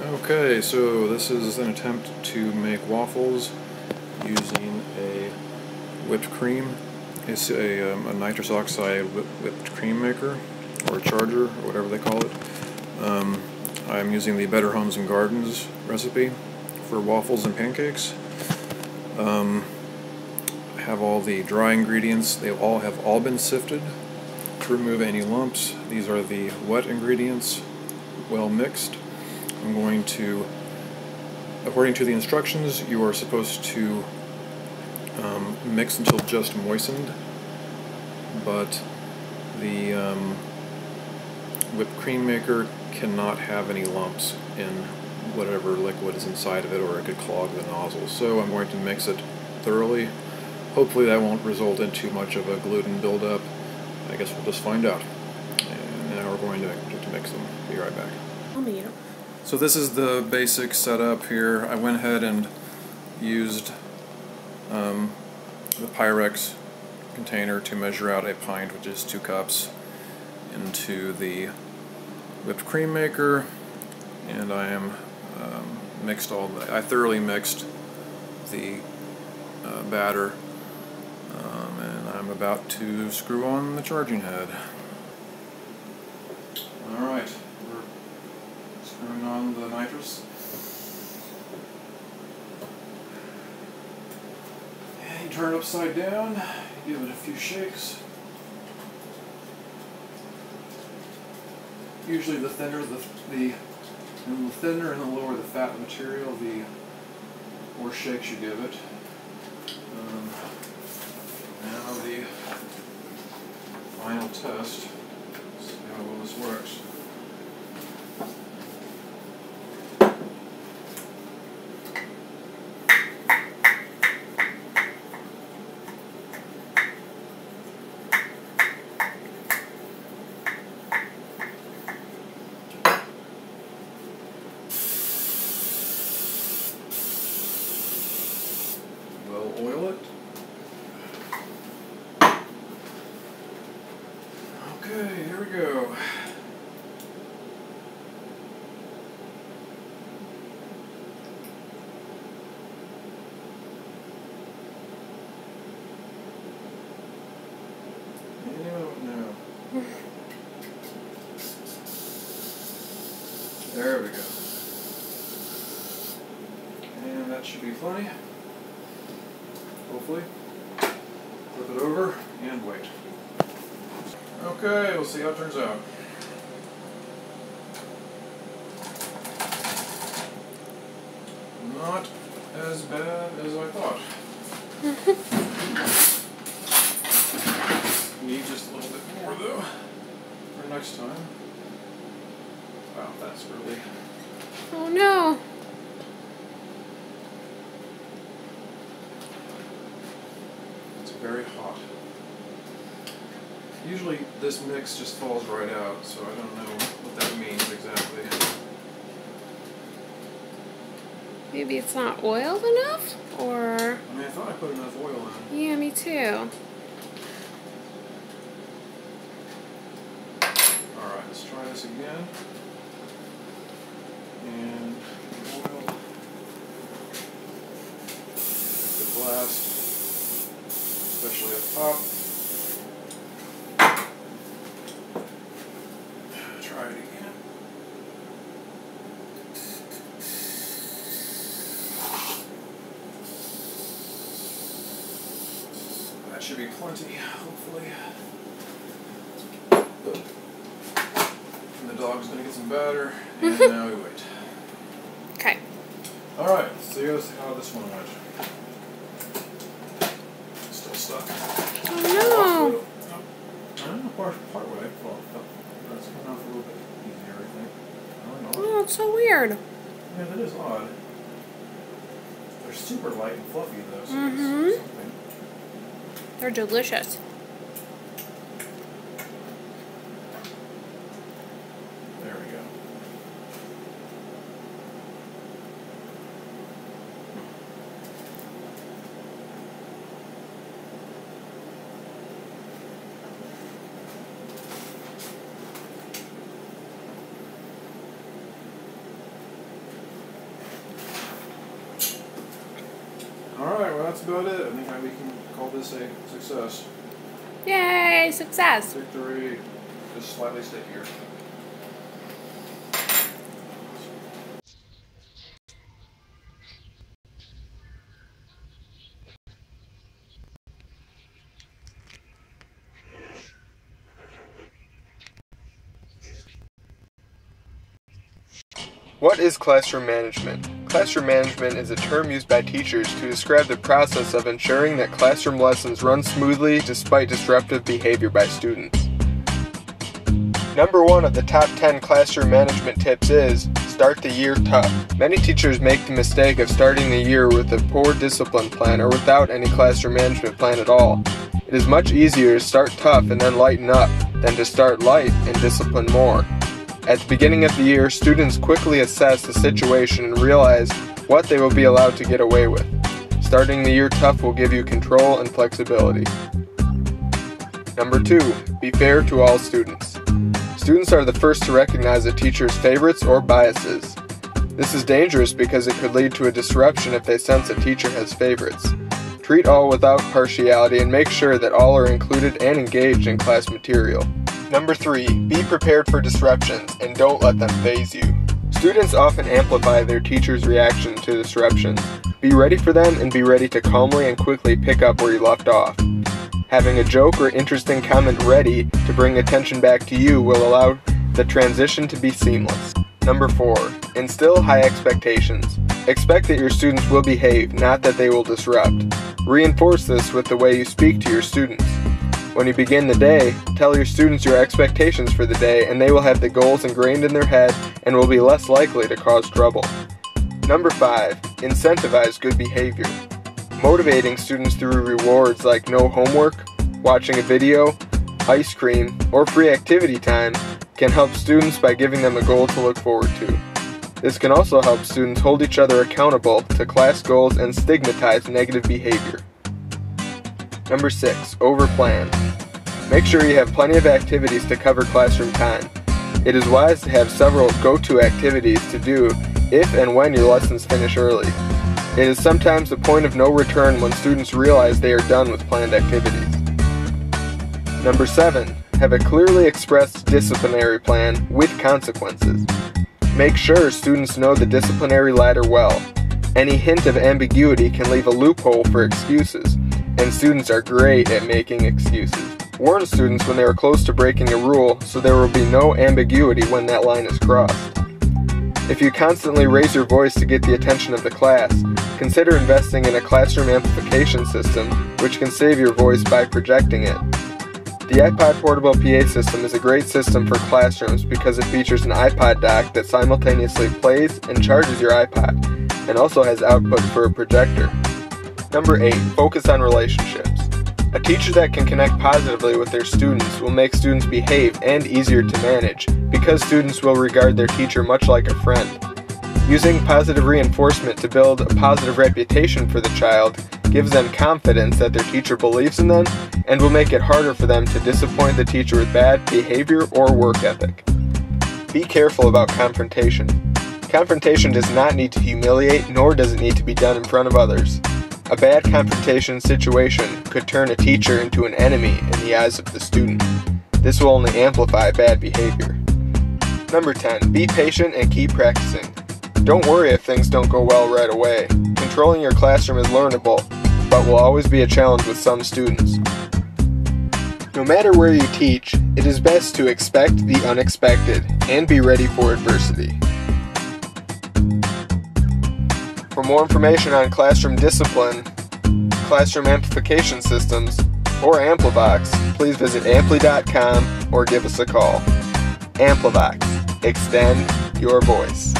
Okay, so this is an attempt to make waffles using a whipped cream. It's a nitrous oxide whipped cream maker, or a charger, or whatever they call it. I'm using the Better Homes and Gardens recipe for waffles and pancakes. I have all the dry ingredients. They all have been sifted to remove any lumps. These are the wet ingredients, well mixed. I'm going to, according to the instructions, you are supposed to mix until just moistened, but the whipped cream maker cannot have any lumps in whatever liquid is inside of it, or it could clog the nozzle. So I'm going to mix it thoroughly. Hopefully that won't result in too much of a gluten buildup. I guess we'll just find out. And now we're going to mix them. Be right back. So this is the basic setup here. I went ahead and used the Pyrex container to measure out a pint, which is 2 cups, into the whipped cream maker, and I am I thoroughly mixed the batter, and I'm about to screw on the charging head. Alright, we're screwing on the nitrous. And you turn it upside down, give it a few shakes. Usually the thinner and the lower the fat material, the more shakes you give it. Now the final test. See how well this works. We'll oil it. Okay, here we go. No. There we go. And that should be plenty. Hopefully. Flip it over and wait. Okay, we'll see how it turns out. Not as bad as I thought. Need just a little bit more though for next time. Wow, that's really... Oh no! It's very hot. Usually this mix just falls right out, so I don't know what that means exactly. Maybe it's not oiled enough? Or... I mean, I thought I put enough oil in. Yeah, me too. Alright, let's try this again. And oil. The blast, especially up top. Try it again. That should be plenty, hopefully. And the dog's going to get some batter, and now we wait. Okay. Alright, let's see how this one went. Still stuck. Oh no! I don't know, part way. Well, that's coming off a little bit easier, I think. I don't know. Oh, it's so weird. Yeah, that is odd. They're super light and fluffy, though, so Mm-hmm. it's something. They're delicious. There we go. about it. I think we can call this a success. Yay, success! Victory. Just slightly stickier. What is classroom management? Classroom management is a term used by teachers to describe the process of ensuring that classroom lessons run smoothly despite disruptive behavior by students. Number 1 of the top 10 classroom management tips is start the year tough. Many teachers make the mistake of starting the year with a poor discipline plan or without any classroom management plan at all. It is much easier to start tough and then lighten up than to start light and discipline more. At the beginning of the year, students quickly assess the situation and realize what they will be allowed to get away with. Starting the year tough will give you control and flexibility. Number 2, be fair to all students. Students are the first to recognize a teacher's favorites or biases. This is dangerous because it could lead to a disruption if they sense a teacher has favorites. Treat all without partiality and make sure that all are included and engaged in class material. Number 3, be prepared for disruptions and don't let them faze you. Students often amplify their teacher's reaction to disruptions. Be ready for them and be ready to calmly and quickly pick up where you left off. Having a joke or interesting comment ready to bring attention back to you will allow the transition to be seamless. Number 4, instill high expectations. Expect that your students will behave, not that they will disrupt. Reinforce this with the way you speak to your students. When you begin the day, tell your students your expectations for the day and they will have the goals ingrained in their head and will be less likely to cause trouble. Number 5, incentivize good behavior. Motivating students through rewards like no homework, watching a video, ice cream, or free activity time can help students by giving them a goal to look forward to. This can also help students hold each other accountable to class goals and stigmatize negative behavior. Number 6, overplan. Make sure you have plenty of activities to cover classroom time. It is wise to have several go-to activities to do if and when your lessons finish early. It is sometimes the point of no return when students realize they are done with planned activities. Number 7, have a clearly expressed disciplinary plan with consequences. Make sure students know the disciplinary ladder well. Any hint of ambiguity can leave a loophole for excuses, and students are great at making excuses. Warn students when they are close to breaking a rule so there will be no ambiguity when that line is crossed. If you constantly raise your voice to get the attention of the class, consider investing in a classroom amplification system which can save your voice by projecting it. The iPod Portable PA system is a great system for classrooms because it features an iPod dock that simultaneously plays and charges your iPod, and also has outputs for a projector. Number 8, focus on relationships. A teacher that can connect positively with their students will make students behave and easier to manage because students will regard their teacher much like a friend. Using positive reinforcement to build a positive reputation for the child gives them confidence that their teacher believes in them and will make it harder for them to disappoint the teacher with bad behavior or work ethic. Be careful about confrontation. Confrontation does not need to humiliate, nor does it need to be done in front of others. A bad confrontation situation could turn a teacher into an enemy in the eyes of the student. This will only amplify bad behavior. Number 10, be patient and keep practicing. Don't worry if things don't go well right away. Controlling your classroom is learnable, but will always be a challenge with some students. No matter where you teach, it is best to expect the unexpected and be ready for adversity. For more information on classroom discipline, classroom amplification systems, or Amplivox, please visit ampli.com or give us a call. Amplivox, extend your voice.